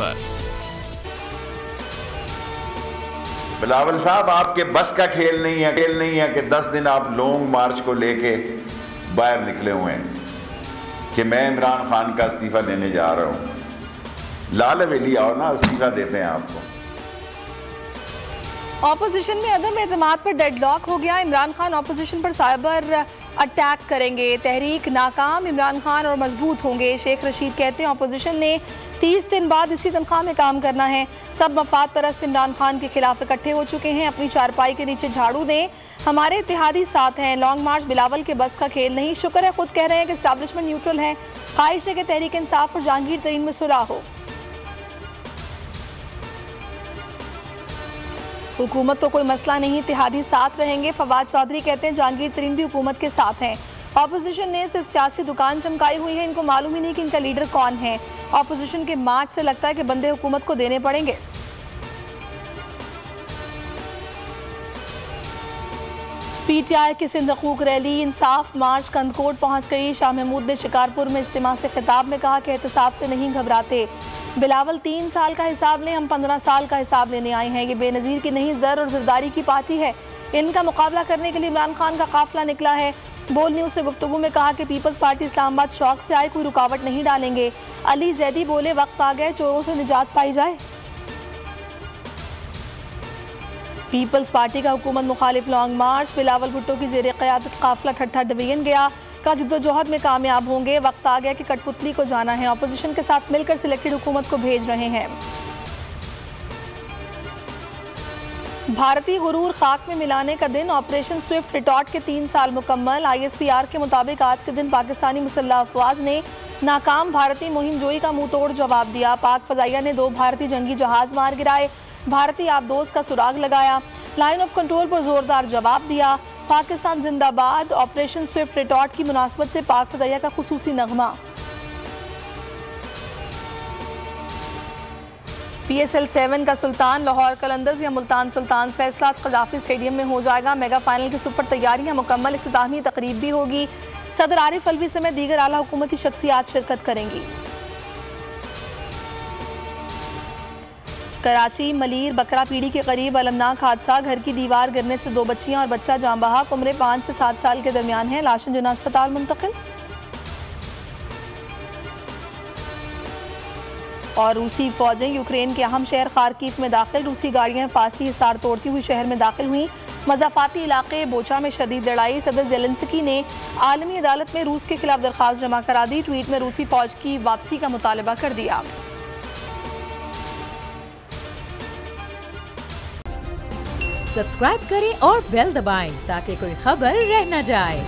पर। बिलावल साहब, आपके बस का खेल नहीं है कि 10 दिन आप लॉन्ग मार्च को लेके बाहर निकले हुए हैं कि मैं इमरान खान का इस्तीफा देने जा रहा हूँ। लाल हवेली आओ ना, इस्तीफा देते हैं आपको। ऑपोजिशन में अदम एतमाद पर डेडलॉक हो गया। इमरान खान ऑपोजिशन पर साइबर अटैक करेंगे। तहरीक नाकाम, इमरान खान और मजबूत होंगे। शेख रशीद कहते हैं ऑपोजिशन ने 30 दिन बाद इसी तनख्वाह में काम करना है। सब मफाद परस्त इमरान खान के खिलाफ इकट्ठे हो चुके हैं। अपनी चारपाई के नीचे झाड़ू दें, हमारे इत्तेहादी साथ हैं। लॉन्ग मार्च बिलावल के बस का खेल नहीं। शुक्र है खुद कह रहे हैं कि एस्टैब्लिशमेंट न्यूट्रल है। ख्वाहिश है कि तहरीक इंसाफ और जहांगीर तरीन में सुलह हो। हुकूमत को कोई मसला नहीं, इत्तेहादी साथ रहेंगे। फवाद चौधरी कहते हैं जहांगीर तरीन भी हुकूमत के साथ हैं। ऑपोजिशन ने सिर्फ सियासी दुकान चमकाई हुई है, इनको मालूम ही नहीं कि इनका लीडर कौन है। ऑपोजिशन के मार्च से लगता है कि बंदे हुकूमत को देने पड़ेंगे। पीटीआई की सिंध हकूक रैली इंसाफ मार्च कंदकोट पहुंच गई। शाह महमूद ने शिकारपुर में इज्तिमा से खिताब में कहा कि एहतसाब से नहीं घबराते। बिलावल 3 साल का हिसाब लें, हम 15 साल का हिसाब लेने आए हैं। ये बेनज़ीर की नहीं, ज़र और ज़रदारी की पार्टी है। इनका मुकाबला करने के लिए इमरान खान का काफिला निकला है। बोल न्यूज़ से गुफ्तगू में कहा कि पीपल्स पार्टी इस्लामाबाद शौक से आए, कोई रुकावट नहीं डालेंगे। अली जैदी बोले वक्त आ गए चोरों से निजात पाई जाए। पीपल्स पार्टी का हुकूमत मुखालिफ लॉन्ग मार्च। बिलावल भुट्टो की ज़ेर क़यादत काफिला ठट्ठा डिवीजन गया। का जद्दोजहद में कामयाब होंगे। वक्त आ गया कि कठपुतली को जाना है। ऑपोजिशन के साथ मिलकर सिलेक्टेड हुकूमत को भेज रहे हैं। भारतीय गुरूर खाक में मिलाने का दिन। ऑपरेशन स्विफ्ट रिटॉर्ट के 3 साल मुकम्मल। ISPR के मुताबिक आज के दिन पाकिस्तानी मुसल्लह अफवाज ने नाकाम भारतीय मुहिम जोई का मुंह तोड़ जवाब दिया। पाक फजाइया ने 2 भारतीय जंगी जहाज मार गिराए। भारतीय आबदोज का सुराग लगाया। लाइन ऑफ कंट्रोल पर जोरदार जवाब दिया। पाकिस्तान जिंदाबाद। ऑपरेशन स्विफ्ट रिटॉर्ट की मुनासबत से पाक फजाइया का खुसूसी नगमा। PSL 7 का सुल्तान लाहौर कलंदर्स या मुल्तान सुल्तान्स फैसला कज़ाफी स्टेडियम में हो जाएगा। मेगा फाइनल की सुपर तैयारियां मुकम्मल। इख्तितामी तकरीब भी होगी। सदर आरिफ अलवी समेत दीगर आला हुकूमती शख्सियात शिरकत करेंगी। कराची मलीर बकरा पीड़ी के करीब अलमनाक हादसा। घर की दीवार गिरने से 2 बच्चियां और बच्चा जाँ बहक। उम्र 5 से 7 साल के दरमियान है। लाशन जुना अस्पताल मुंतकिल। और रूसी फौजें यूक्रेन के अहम शहर खार्किव में दाखिल। रूसी गाड़ियां फासली हिसार तोड़ती हुई शहर में दाखिल हुई। मज़ाफ़ाती इलाके बोचा में शदीद लड़ाई। सदर ज़ेलेंस्की ने आलमी अदालत में रूस के खिलाफ दरख्वास्त जमा करा दी। ट्वीट में रूसी फौज की वापसी का मुतालबा कर दिया। सब्सक्राइब करें और बेल दबाएं ताकि कोई खबर रह न जाए।